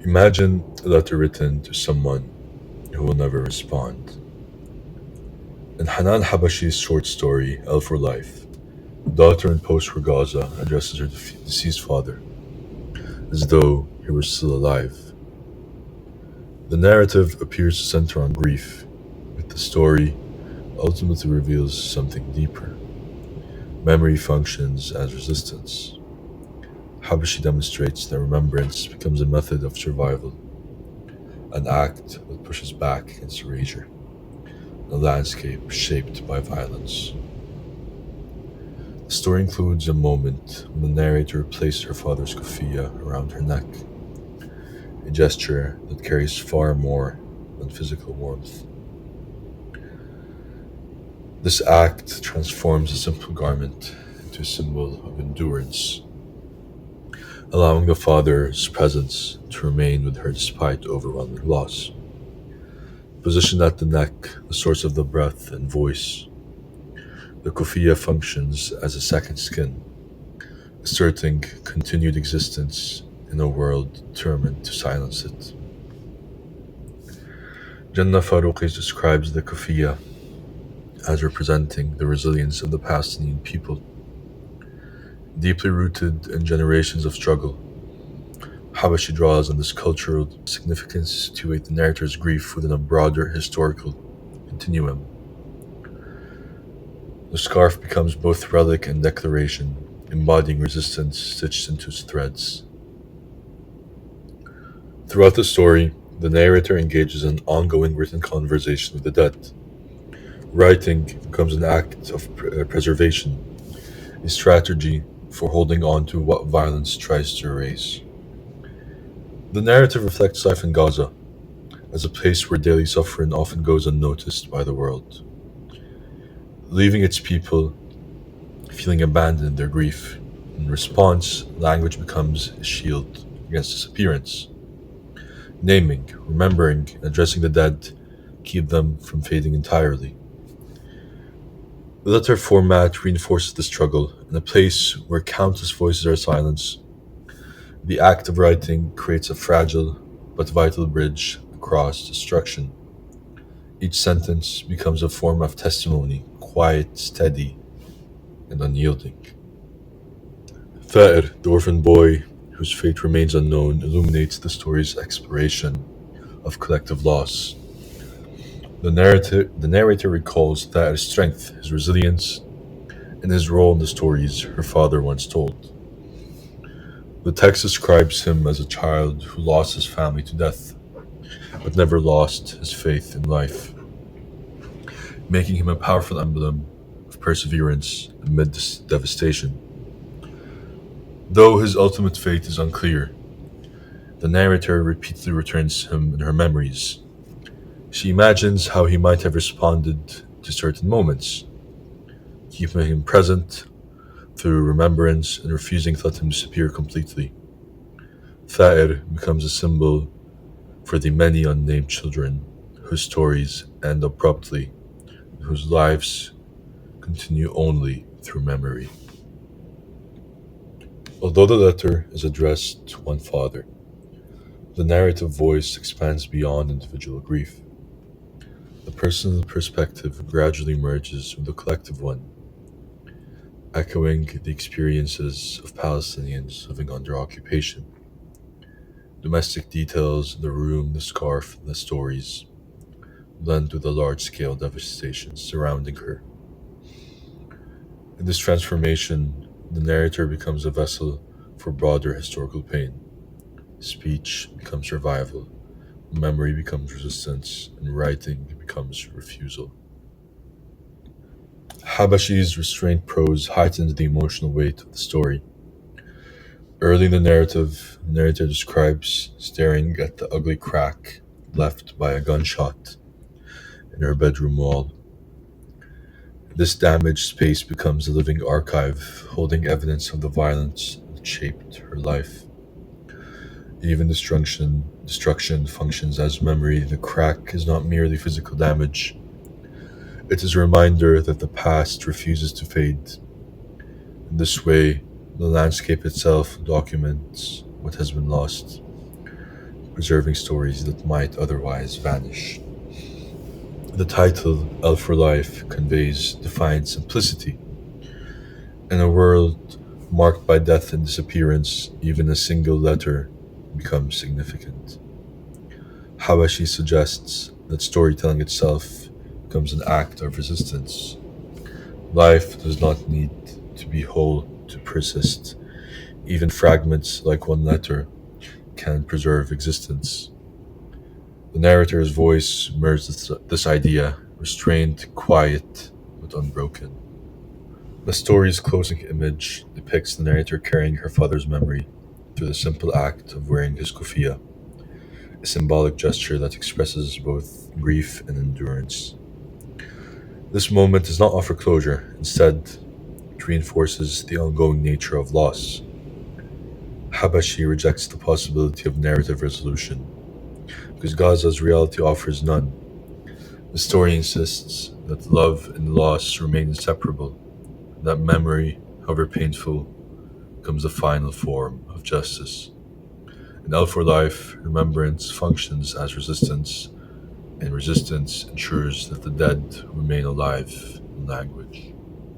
Imagine a letter written to someone who will never respond. In Hanan Habashi's short story, L for Life, the daughter in post-war Gaza addresses her deceased father, as though he were still alive. The narrative appears to center on grief, but the story ultimately reveals something deeper. Memory functions as resistance. Habashi demonstrates that remembrance becomes a method of survival, an act that pushes back against erasure, a landscape shaped by violence. The story includes a moment when the narrator placed her father's kufiya around her neck, a gesture that carries far more than physical warmth. This act transforms a simple garment into a symbol of endurance, allowing the father's presence to remain with her despite overwhelming loss. Positioned at the neck, the source of the breath and voice, the kufiya functions as a second skin, asserting continued existence in a world determined to silence it. Jannah Farouqi describes the kufiya as representing the resilience of the Palestinian people, deeply rooted in generations of struggle. Habashi draws on this cultural significance to situate the narrator's grief within a broader historical continuum. The scarf becomes both relic and declaration, embodying resistance stitched into its threads. Throughout the story, the narrator engages in ongoing written conversation with the dead. Writing becomes an act of preservation, a strategy for holding on to what violence tries to erase. The narrative reflects life in Gaza as a place where daily suffering often goes unnoticed by the world, leaving its people feeling abandoned in their grief. In response, language becomes a shield against disappearance. Naming, remembering, and addressing the dead keep them from fading entirely. The letter format reinforces the struggle. In a place where countless voices are silenced, the act of writing creates a fragile but vital bridge across destruction. Each sentence becomes a form of testimony, quiet, steady, and unyielding. Thair, the orphan boy whose fate remains unknown, illuminates the story's exploration of collective loss. The narrator recalls Thair's strength, his resilience, and his role in the stories her father once told. The text describes him as a child who lost his family to death, but never lost his faith in life, making him a powerful emblem of perseverance amid this devastation. Though his ultimate fate is unclear, the narrator repeatedly returns to him in her memories. She imagines how he might have responded to certain moments, keeping him present through remembrance and refusing to let him disappear completely. Thair becomes a symbol for the many unnamed children whose stories end abruptly, and whose lives continue only through memory. Although the letter is addressed to one father, the narrative voice expands beyond individual grief. The personal perspective gradually merges with the collective one, echoing the experiences of Palestinians living under occupation. Domestic details, the room, the scarf, the stories, blend with the large-scale devastation surrounding her. In this transformation, the narrator becomes a vessel for broader historical pain. Speech becomes survival, memory becomes resistance, and writing becomes refusal. Habashi's restrained prose heightens the emotional weight of the story. Early in the narrative, the narrator describes staring at the ugly crack left by a gunshot in her bedroom wall. This damaged space becomes a living archive, holding evidence of the violence that shaped her life. Even destruction functions as memory. The crack is not merely physical damage, it is a reminder that the past refuses to fade. In this way, the landscape itself documents what has been lost, preserving stories that might otherwise vanish. The title, L for Life, conveys defiant simplicity. In a world marked by death and disappearance, even a single letter becomes significant. Habashi suggests that storytelling itself becomes an act of resistance. Life does not need to be whole to persist. Even fragments like one letter can preserve existence. The narrator's voice mirrors this idea, restrained, quiet, but unbroken. The story's closing image depicts the narrator carrying her father's memory through the simple act of wearing his kufiya, a symbolic gesture that expresses both grief and endurance. This moment does not offer closure, instead, it reinforces the ongoing nature of loss. Habashi rejects the possibility of narrative resolution, because Gaza's reality offers none. The story insists that love and loss remain inseparable, that memory, however painful, becomes the final form of justice. In L for Life, remembrance functions as resistance, and resistance ensures that the dead remain alive in language.